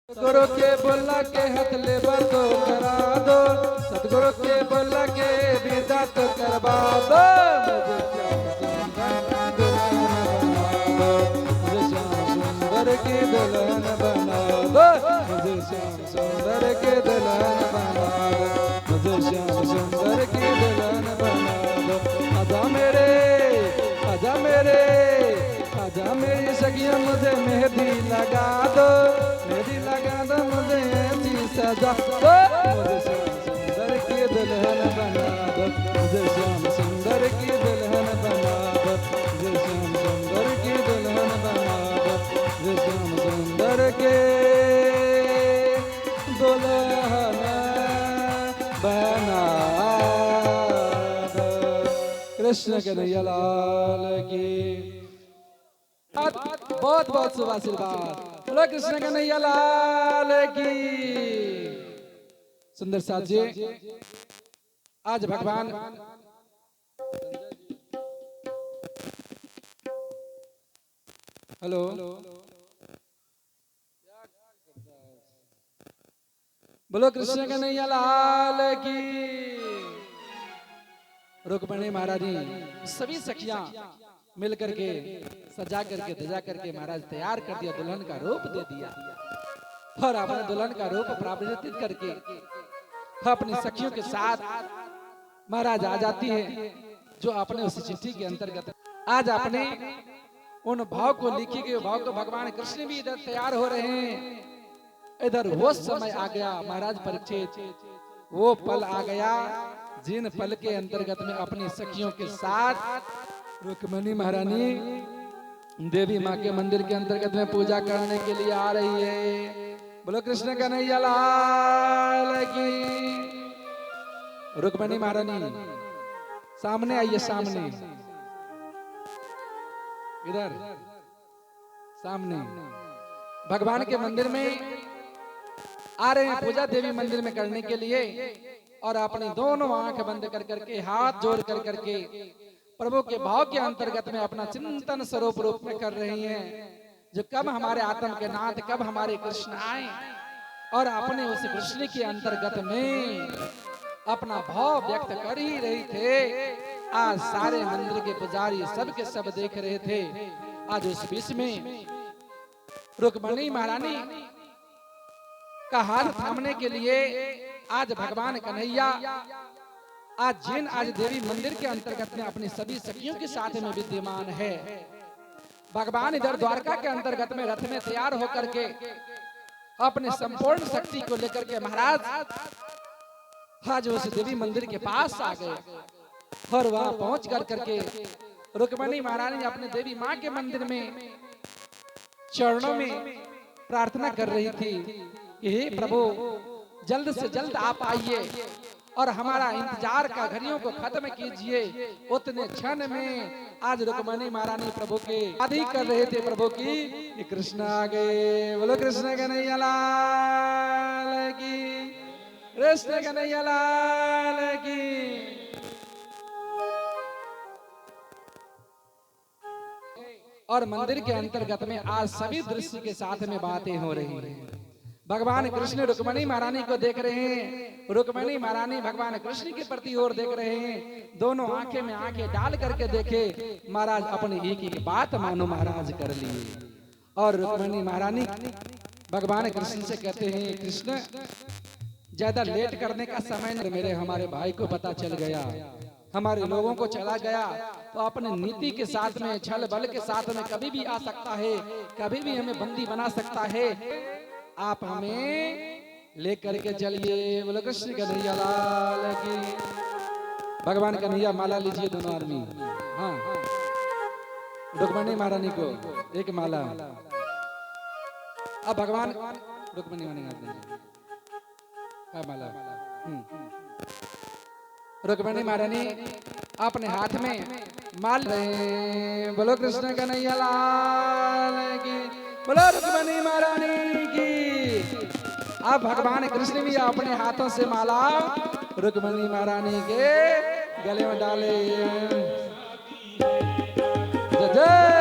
सतगुरु के बोला के हाथ ले तो करा दो, सतगुरु के बोला के विदा तो करवा दो। मुझे श्याम सुंदर की दुल्हन बना दो, मुझे श्याम सुंदर की दुल्हन बना दो, मुझे श्याम सुंदर की दुल्हन बना दो। आजा मेरे, आजा मेरे, आजा मेरी सखिया मुझे मेहंदी लगा दो, मेहंदी लगा दो मुझे ऐसी सजा दो। मुझे श्याम सुंदर की दुल्हन बना दो, मुझे श्याम सुंदर की दुल्हन बना दो, मुझे श्याम सुंदर की दुल्हन बना दो, मुझे श्याम सुंदर के दुल्हन बना दो। कृष्ण कन्हैया लाल की बहुत बहुत शुभ आशीर्वाद। बोलो कृष्ण कन्हैया लाल की। सुंदर साथ जी, आज भगवान हेलो बोलो कृष्ण कन्हैया लाल की। रुक्मिणी महारानी सभी सखियां मिल करके सजा करके धजा करके महाराज तैयार कर दिया, दुल्हन का रूप दे दिया और अपने दुल्हन का रूप प्रावृत्त करके अपनी सखियों के साथ महाराज आ जाती है। जो आपने उस चिट्ठी के अंतर्गत आज आपने उन भाव को लिखी गई भाव को भगवान कृष्ण भी इधर तैयार हो रहे हैं। इधर वो समय आ गया महाराज परीक्षित, वो पल आ गया जिन पल के अंतर्गत में अपनी सखियों के साथ रुक्मिणी महारानी देवी माँ के मंदिर के अंतर्गत में पूजा करने के लिए आ रही है। बोलो कृष्ण कन्हैया लाल की। रुक्मिणी महारानी सामने आइए, सामने इधर सामने भगवान के मंदिर में आ रहे हैं पूजा देवी मंदिर में करने के लिए, और अपनी दोनों आंख बंद कर करके हाथ जोड़ कर करके प्रभु के भाव के अंतर्गत में अपना चिंतन स्वरूप रूप में कर रही हैं। जो कब हमारे आत्म के नाथ, कब हमारे कृष्ण आए और अपने उस कृष्ण के अंतर्गत में अपना भाव व्यक्त कर ही रही थे। आज सारे मंदिर के पुजारी सब के सब देख रहे थे। आज उस बीच में रुक्मिणी महारानी का हाथ थामने के लिए आज भगवान कन्हैया आज देवी मंदिर के अंतर्गत में अपनी सभी सखियों के साथ में विद्यमान है। भगवान इधर द्वारका के अंतर्गत में रथ में तैयार होकर के अपने संपूर्ण शक्ति को लेकर के महाराज आज उस देवी मंदिर के पास आ गए और वहां पहुंच कर करके रुक्मिणी महारानी अपने देवी माँ के मंदिर में चरणों में प्रार्थना कर रही थी कि हे प्रभु जल्द से जल्द आप आइए और हमारा इंतजार का घड़ियों को खत्म कीजिए। उतने क्षण में आज रुक्मिणी महारानी प्रभु के आदि कर रहे थे प्रभु की कि कृष्ण आ गए। बोलो कृष्ण कन्हैया लाल की, कृष्ण कन्हैया लाल की। और मंदिर के अंतर्गत में आज सभी दृश्य के साथ में बातें हो रही हैं। भगवान कृष्ण रुक्मिणी महारानी को देख रहे हैं, रुक्मिणी महारानी भगवान कृष्ण के प्रति ओर देख रहे हैं। दोनों आंखें में आंखें डाल करके देखे महाराज अपनी एक एक बात मानो महाराज कर लिए। और रुक्मिणी महारानी भगवान कृष्ण से कहते हैं कृष्ण ज्यादा लेट करने का समय नहीं, मेरे हमारे भाई को पता चल गया, हमारे लोगों को चला गया तो अपने नीति के साथ में छल बल के साथ में कभी भी आ सकता है, कभी भी हमें बंदी बना सकता है। आप हमें लेकर के चलिए। बोलो कृष्ण कन्हैया लाल की। भगवान कन्हैया माला लीजिए दोनों आदमी। हाँ रुक्मिणी महारानी को एक माला। अब भगवान रुक्मिणी महारानी माला रुक्मिणी महारानी अपने हाथ में माल रहे। बोलो कृष्ण कन्हैया लाल की। बोलो रुक्मिणी महारानी की। अब भगवान कृष्ण भी अपने हाथों से माला रुक्मिणी महारानी के गले में डाले। जय जय